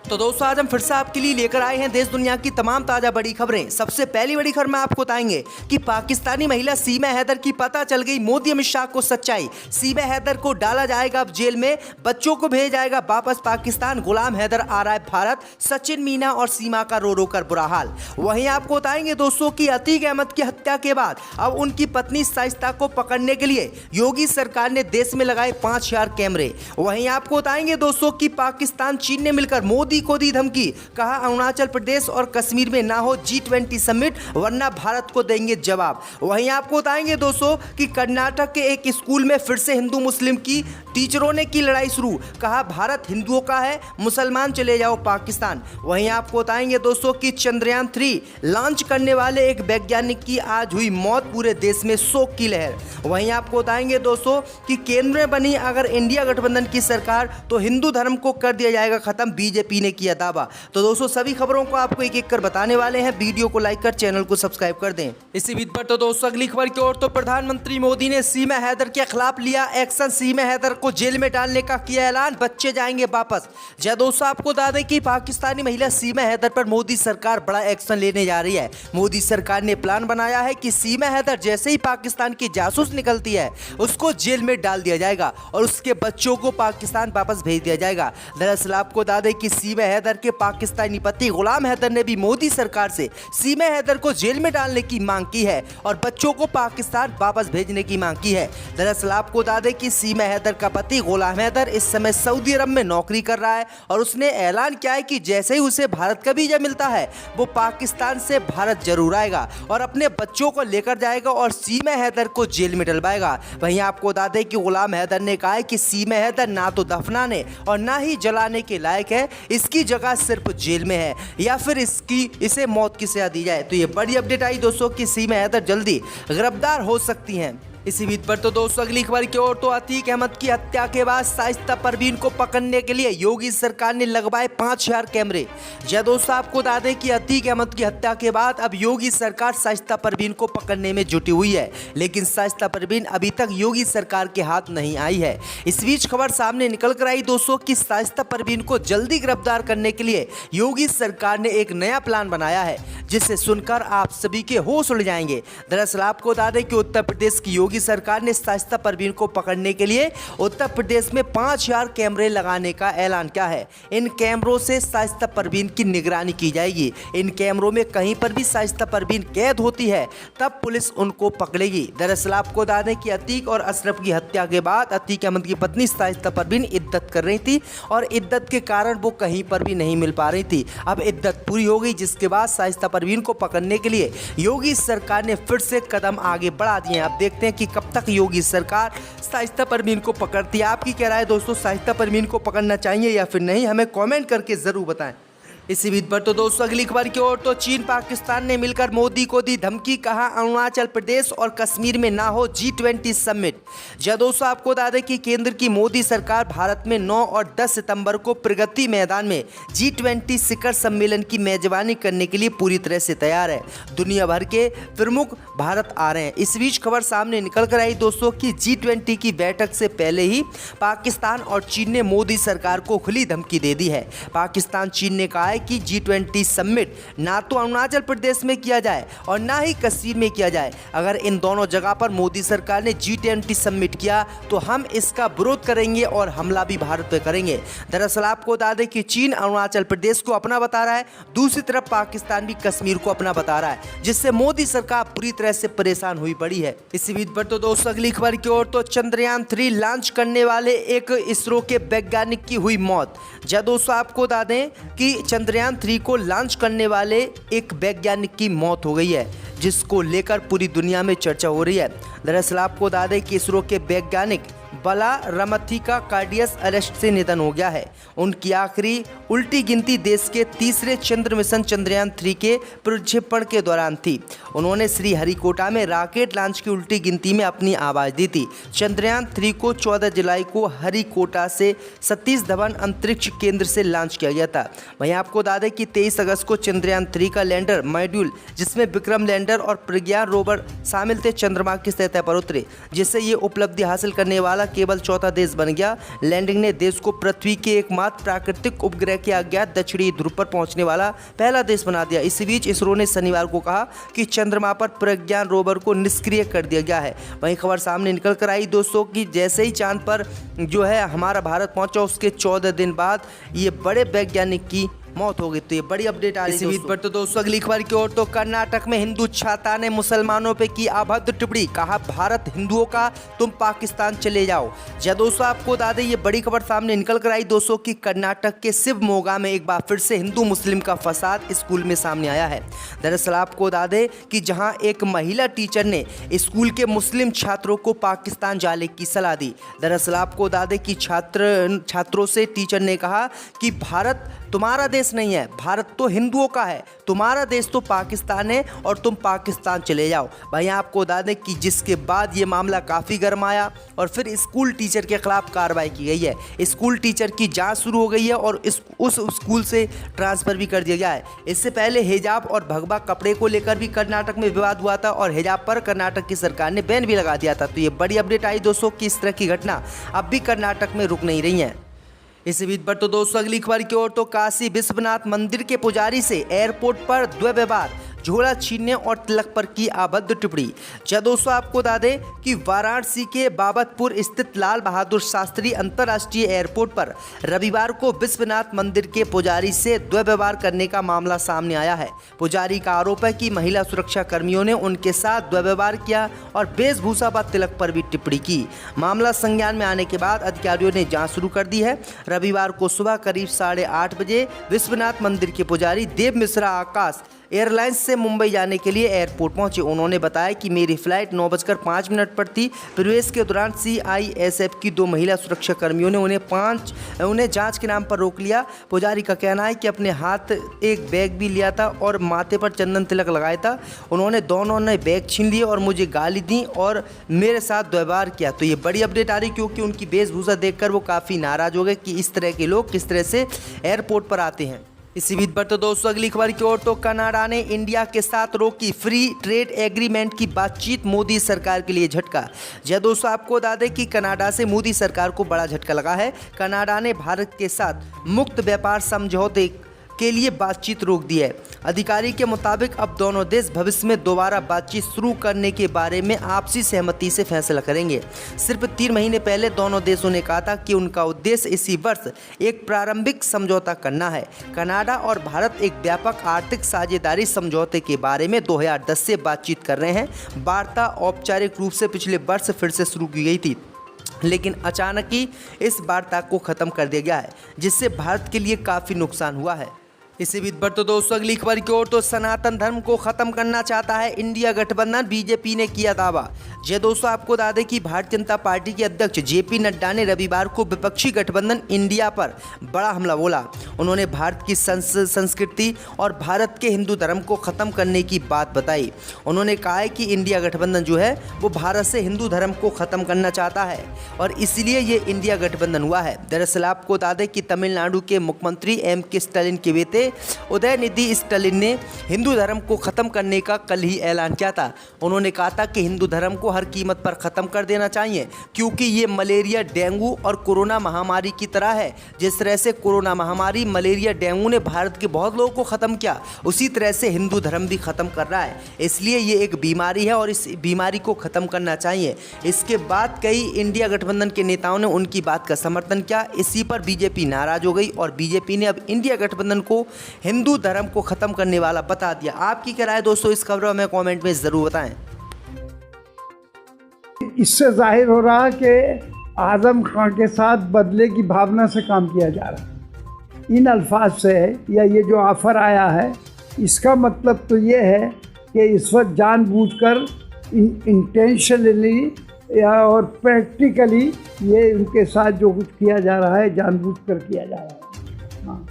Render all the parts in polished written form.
तो दोस्तों आज हम फिर से आपके लिए लेकर आए हैं देश दुनिया की तमाम ताजा बड़ी खबरें। सबसे पहली बड़ी खबर में आपको बताएंगे कि पाकिस्तानी महिला सीमा हैदर की पता चल गई मोदी अमित शाह को सच्चाई। सीमा हैदर को डाला जाएगा अब जेल में, बच्चों को भेजा जाएगा वापस पाकिस्तान। गुलाम हैदर आ रहा है भारत, सचिन मीना और सीमा का रो रो कर बुरा हाल। वहीं आपको बताएंगे दोस्तों की अतीक अहमद की हत्या के बाद अब उनकी पत्नी शाइस्ता को पकड़ने के लिए योगी सरकार ने देश में लगाए 5000 कैमरे। वहीं आपको बताएंगे दोस्तों की पाकिस्तान चीन ने मिलकर मोदी को दी धमकी, कहा अरुणाचल प्रदेश और कश्मीर में ना हो G20 समिट वरना भारत को देंगे जवाब। वहीं आपको बताएंगे दोस्तों कि कर्नाटक के एक स्कूल में फिर से हिंदू मुस्लिम की टीचरों ने की लड़ाई शुरू, कहा भारत हिंदुओं का है, मुसलमान चले जाओ पाकिस्तान। वहीं आपको बताएंगे दोस्तों कि चंद्रयान 3 लॉन्च करने वाले एक वैज्ञानिक की आज हुई मौत, पूरे देश में शोक की लहर। वहीं आपको बताएंगे दोस्तों कि केंद्र में बनी अगर इंडिया गठबंधन की सरकार तो हिंदू धर्म को कर दिया जाएगा खत्म, बीजेपी ने किया दावा। तो दोस्तों सभी खबरों को आपको एक एक कर बताने वाले हैं, वीडियो को लाइक कर चैनल को सब्सक्राइब कर दें। इसी बीच पर तो दोस्तों अगली खबर की ओर तो प्रधानमंत्री मोदी ने सीमा हैदर के खिलाफ लिया एक्शन, सीमा हैदर को जेल में डालने का किया ऐलान, बच्चे जाएंगे वापस। जय दोस्तों आपको बता दें कि पाकिस्तानी महिला सीमा हैदर पर मोदी सरकार बड़ा एक्शन लेने जा रही है। मोदी सरकार ने प्लान बनाया है कि सीमा हैदर जैसे ही पाकिस्तान की जासूस निकलती है उसको जेल में डाल दिया जाएगा और उसके बच्चों को पाकिस्तान वापस भेज दिया जाएगा। दरअसल आपको बता दें कि सीमा हैदर के पाकिस्तानी पति गुलाम हैदर ने भी मोदी सरकार से सीमा हैदर को जेल में डालने की मांग की है और बच्चों को पाकिस्तान वापस भेजने की मांग की है। दरअसल आपको बता दें कि सीमा हैदर का पति गुलाम हैदर इस समय सऊदी अरब में नौकरी कर रहा है और उसने ऐलान किया है कि जैसे ही उसे भारत का वीजा मिलता है वो पाकिस्तान से भारत जरूर आएगा और अपने बच्चों को लेकर जाएगा और सीमा हैदर को जेल में डलवाएगा। वहीं आपको बता दें कि गुलाम हैदर ने कहा है कि सीमा हैदर ना तो दफनाने और ना ही जलाने के लायक है, इसकी जगह सिर्फ जेल में है या फिर इसे मौत की सजा दी जाए। तो ये बड़ी अपडेट आई दोस्तों कि सीमा हैदर जल्दी गिरफ्तार हो सकती हैं। इसी बीच पर तो दोस्तों अगली खबर की ओर तो अतीक अहमद की हत्या के बाद शाइस्ता परवीन को पकड़ने के लिए योगी सरकार ने लगवाए 5000 कैमरे। जय दोस्तों आपको बता दें कि अतीक अहमद की हत्या के बाद अब योगी सरकार शाइस्ता परवीन को पकड़ने में जुटी हुई है, लेकिन शाइस्ता परवीन अभी तक योगी सरकार के हाथ नहीं आई है। इस बीच खबर सामने निकल कर आई दोस्तों कि शाइस्ता परवीन को जल्दी गिरफ्तार करने के लिए योगी सरकार ने एक नया प्लान बनाया है, जिसे सुनकर आप सभी के होश उड़ जाएंगे। दरअसल आपको बता दें कि उत्तर प्रदेश की योगी सरकार ने शाइस्ता परवीन को पकड़ने के लिए उत्तर प्रदेश में 5000 कैमरे लगाने का ऐलान किया है। इन कैमरों से शाइस्ता परवीन की निगरानी की जाएगी। इन कैमरों में कहीं पर भी शाइस्ता परवीन कैद होती है तब पुलिस उनको पकड़ेगी। दरअसल आपको बता दें कि अतीक और अशरफ की हत्या के बाद अतीक अहमद की पत्नी शाइस्ता परवीन इद्दत कर रही थी और इद्दत के कारण वो कहीं पर भी नहीं मिल पा रही थी। अब इद्दत पूरी हो गई, जिसके बाद शाइस्ता परवीन को पकड़ने के लिए योगी सरकार ने फिर से कदम आगे बढ़ा दिए। आप देखते हैं कि कब तक योगी सरकार शाइस्ता परवीन को पकड़ती है। आपकी क्या राय है दोस्तों, शाइस्ता परवीन को पकड़ना चाहिए या फिर नहीं, हमें कमेंट करके जरूर बताएं। इसी बीच पर तो दोस्तों अगली खबर की ओर तो चीन पाकिस्तान ने मिलकर मोदी को दी धमकी, कहा अरुणाचल प्रदेश और कश्मीर में ना हो G20 समिट। जय दोस्तों आपको बता दें कि केंद्र की मोदी सरकार भारत में 9 और 10 सितंबर को प्रगति मैदान में G20 शिखर सम्मेलन की मेजबानी करने के लिए पूरी तरह से तैयार है। दुनिया भर के प्रमुख भारत आ रहे हैं। इस बीच खबर सामने निकल कर आई दोस्तों कि G20 की बैठक से पहले ही पाकिस्तान और चीन ने मोदी सरकार को खुली धमकी दे दी है। पाकिस्तान चीन ने कहा कि G20 समिट ना तो अरुणाचल प्रदेश में किया जाए और ना ही कश्मीर में किया जाए। अगर इन दोनों जगह पर मोदी सरकार ने G20 समिट किया तो हम इसका विरोध करेंगे और हमला भी भारत पे करेंगे। दरअसल आपको बता दें कि चीन अरुणाचल प्रदेश को अपना बता रहा है, दूसरी तरफ पाकिस्तान भी कश्मीर को अपना बता रहा है, जिससे मोदी सरकार पूरी तरह से परेशान हुई पड़ी है। इसी बीच पर तो दोस्तों अगली खबर की ओर तो चंद्रयान 3 लॉन्च करने वाले एक इसरो के वैज्ञानिक की हुई मौत। जय दोस्तों आपको बता दें कि चंद्रयान 3 को लॉन्च करने वाले एक वैज्ञानिक की मौत हो गई है, जिसको लेकर पूरी दुनिया में चर्चा हो रही है। दरअसल आपको बता दें कि इसरो के वैज्ञानिक बला रमथी का कार्डियस अरेस्ट से निधन हो गया है। उनकी आखिरी उल्टी गिनती देश के तीसरे चंद्र मिशन चंद्रयान 3 के प्रक्षेपण के दौरान थी। उन्होंने श्रीहरिकोटा में रॉकेट लॉन्च की उल्टी गिनती में अपनी आवाज़ दी थी। चंद्रयान 3 को 14 जुलाई को हरिकोटा से सतीश धवन अंतरिक्ष केंद्र से लॉन्च किया गया था। वहीं आपको बता दें कि 23 अगस्त को चंद्रयान 3 का लैंडर मॉड्यूल, जिसमें विक्रम लैंडर और प्रज्ञान रोवर शामिल थे, चंद्रमा की सतह पर उतरे, जिससे ये उपलब्धि हासिल करने वाला केवल चौथा देश बन गया। लैंडिंग ने देश को पृथ्वी के एकमात्र प्राकृतिक उपग्रह के अज्ञात दक्षिणी ध्रुव पर पहुंचने वाला पहला देश बना दिया। इसी बीच इसरो ने शनिवार को कहा कि चंद्रमा पर प्रज्ञान रोवर को निष्क्रिय कर दिया गया है। वहीं खबर सामने निकल कर आई दोस्तों कि जैसे ही चांद पर जो है हमारा भारत पहुंचा, उसके 14 दिन बाद ये बड़े वैज्ञानिक की मौत हो गई। तो ये बड़ी अपडेट आ रही है इसी बीच पर। तो दोस्तों अगली खबर की ओर, तो कर्नाटक में हिंदू छात्रा ने मुसलमानों पे की अभद्र टिप्पणी, कहा भारत हिंदुओं का, तुम पाकिस्तान चले जाओ। जी दोस्तों, आपको बता दें ये बड़ी खबर सामने निकल कर आई दोस्तों कि कर्नाटक के शिवमोगा में एक बार फिर से हिंदू मुस्लिम का फसाद स्कूल में सामने आया है। दरअसल आपको बता दें कि जहां एक महिला टीचर ने स्कूल के मुस्लिम छात्रों को पाकिस्तान जाने की सलाह दी। दरअसल आपको बता दें कि छात्रों से टीचर ने कहा कि भारत तुम्हारा देश नहीं है, भारत तो हिंदुओं का है, तुम्हारा देश तो पाकिस्तान है और तुम पाकिस्तान चले जाओ। भाई आपको बता दें कि जिसके बाद ये मामला काफ़ी गर्म आया और फिर स्कूल टीचर के खिलाफ कार्रवाई की गई है। स्कूल टीचर की जांच शुरू हो गई है और उस स्कूल से ट्रांसफ़र भी कर दिया गया है। इससे पहले हिजाब और भगवा कपड़े को लेकर भी कर्नाटक में विवाद हुआ था और हिजाब पर कर्नाटक की सरकार ने बैन भी लगा दिया था। तो ये बड़ी अपडेट आई दोस्तों कि इस तरह की घटना अब भी कर्नाटक में रुक नहीं रही है। इसी बीच पर तो दोस्तों अगली खबर की ओर, तो काशी विश्वनाथ मंदिर के पुजारी से एयरपोर्ट पर दुर्व्यवहार, झोला छीनने और तिलक पर की अभद्र टिप्पणी। जब दोस्तों आपको बता दें कि वाराणसी के बाबतपुर स्थित लाल बहादुर शास्त्री अंतर्राष्ट्रीय एयरपोर्ट पर रविवार को विश्वनाथ मंदिर के पुजारी से दुर्व्यवहार करने का मामला सामने आया है। पुजारी का आरोप है कि महिला सुरक्षा कर्मियों ने उनके साथ दुर्व्यवहार किया और वेशभूषा व तिलक पर भी टिप्पणी की। मामला संज्ञान में आने के बाद अधिकारियों ने जांच शुरू कर दी है। रविवार को सुबह करीब 8:30 बजे विश्वनाथ मंदिर के पुजारी देव मिश्रा आकाश एयरलाइंस से मुंबई जाने के लिए एयरपोर्ट पहुंचे। उन्होंने बताया कि मेरी फ्लाइट 9:05 पर थी। प्रवेश के दौरान CISF की 2 महिला सुरक्षा कर्मियों ने उन्हें जांच के नाम पर रोक लिया। पुजारी का कहना है कि अपने हाथ एक बैग भी लिया था और माथे पर चंदन तिलक लगाया था। उन्होंने दोनों ने बैग छीन लिए और मुझे गाली दी और मेरे साथ दुर्व्यवहार किया। तो ये बड़ी अपडेट आ रही क्योंकि उनकी वेशभूषा देखकर वो काफ़ी नाराज़ हो गए कि इस तरह के लोग किस तरह से एयरपोर्ट पर आते हैं। इसी बीच पर तो दोस्तों अगली खबर की ओर, तो कनाडा ने इंडिया के साथ रोकी फ्री ट्रेड एग्रीमेंट की बातचीत, मोदी सरकार के लिए झटका। जी दोस्तों आपको बता दें कि कनाडा से मोदी सरकार को बड़ा झटका लगा है। कनाडा ने भारत के साथ मुक्त व्यापार समझौते के लिए बातचीत रोक दी है। अधिकारी के मुताबिक अब दोनों देश भविष्य में दोबारा बातचीत शुरू करने के बारे में आपसी सहमति से फैसला करेंगे। सिर्फ 3 महीने पहले दोनों देशों ने कहा था कि उनका उद्देश्य इसी वर्ष एक प्रारंभिक समझौता करना है। कनाडा और भारत एक व्यापक आर्थिक साझेदारी समझौते के बारे में 2010 से बातचीत कर रहे हैं। वार्ता औपचारिक रूप से पिछले वर्ष फिर से शुरू की गई थी, लेकिन अचानक ही इस वार्ता को ख़त्म कर दिया गया है, जिससे भारत के लिए काफ़ी नुकसान हुआ है। इसी बीच पर तो दोस्तों अगली खबर की ओर, तो सनातन धर्म को खत्म करना चाहता है इंडिया गठबंधन, बीजेपी ने किया दावा। जी दोस्तों आपको बता दें कि भारतीय जनता पार्टी के अध्यक्ष JP नड्डा ने रविवार को विपक्षी गठबंधन इंडिया पर बड़ा हमला बोला। उन्होंने भारत की संस्कृति और भारत के हिंदू धर्म को ख़त्म करने की बात बताई। उन्होंने कहा है कि इंडिया गठबंधन जो है वो भारत से हिंदू धर्म को ख़त्म करना चाहता है और इसलिए ये इंडिया गठबंधन हुआ है। दरअसल आपको बता दें कि तमिलनाडु के मुख्यमंत्री MK स्टालिन के बेटे उदयनिधि स्टालिन ने हिंदू धर्म को ख़त्म करने का कल ही ऐलान किया था। उन्होंने कहा था कि हिंदू धर्म को हर कीमत पर ख़त्म कर देना चाहिए क्योंकि ये मलेरिया, डेंगू और कोरोना महामारी की तरह है। जिस तरह से कोरोना महामारी, मलेरिया, डेंगू ने भारत के बहुत लोगों को ख़त्म किया, उसी तरह से हिंदू धर्म भी ख़त्म कर रहा है। इसलिए ये एक बीमारी है और इस बीमारी को ख़त्म करना चाहिए। इसके बाद कई इंडिया गठबंधन के नेताओं ने उनकी बात का समर्थन किया। इसी पर बीजेपी नाराज़ हो गई और बीजेपी ने अब इंडिया गठबंधन को हिंदू धर्म को ख़त्म करने वाला बता दिया। आपकी क्या राय दोस्तों इस खबर में हमें कमेंट में ज़रूर बताएं। इससे जाहिर हो रहा कि आज़म खां के साथ बदले की भावना से काम किया जा रहा है। इन अल्फाज से या ये जो ऑफ़र आया है, इसका मतलब तो ये है कि इस वक्त जानबूझकर इंटेंशनली या और प्रैक्टिकली ये उनके साथ जो कुछ किया जा रहा है जानबूझकर किया जा रहा है। हाँ,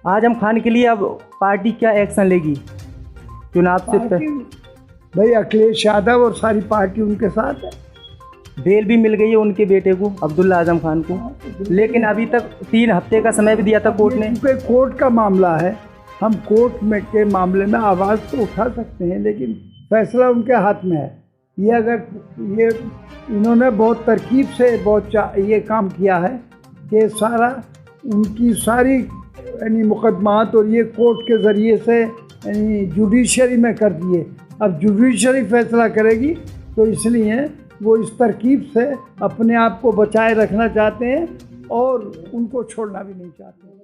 आजम खान के लिए अब पार्टी क्या एक्शन लेगी चुनाव से पहले? भाई अखिलेश यादव और सारी पार्टी उनके साथ है। बेल भी मिल गई है उनके बेटे को, अब्दुल्ला आजम खान को, लेकिन अभी तक 3 हफ्ते का समय भी दिया था कोर्ट ने। क्योंकि कोर्ट का मामला है, हम कोर्ट में के मामले में आवाज़ तो उठा सकते हैं लेकिन फैसला उनके हाथ में है। ये अगर ये इन्होंने बहुत तरकीब से ये काम किया है कि सारा उनकी सारी यानी मुकदमात और ये कोर्ट के ज़रिए से यानी जुडिशरी में कर दिए। अब जुडिशरी फैसला करेगी, तो इसलिए वो इस तरकीब से अपने आप को बचाए रखना चाहते हैं और उनको छोड़ना भी नहीं चाहते।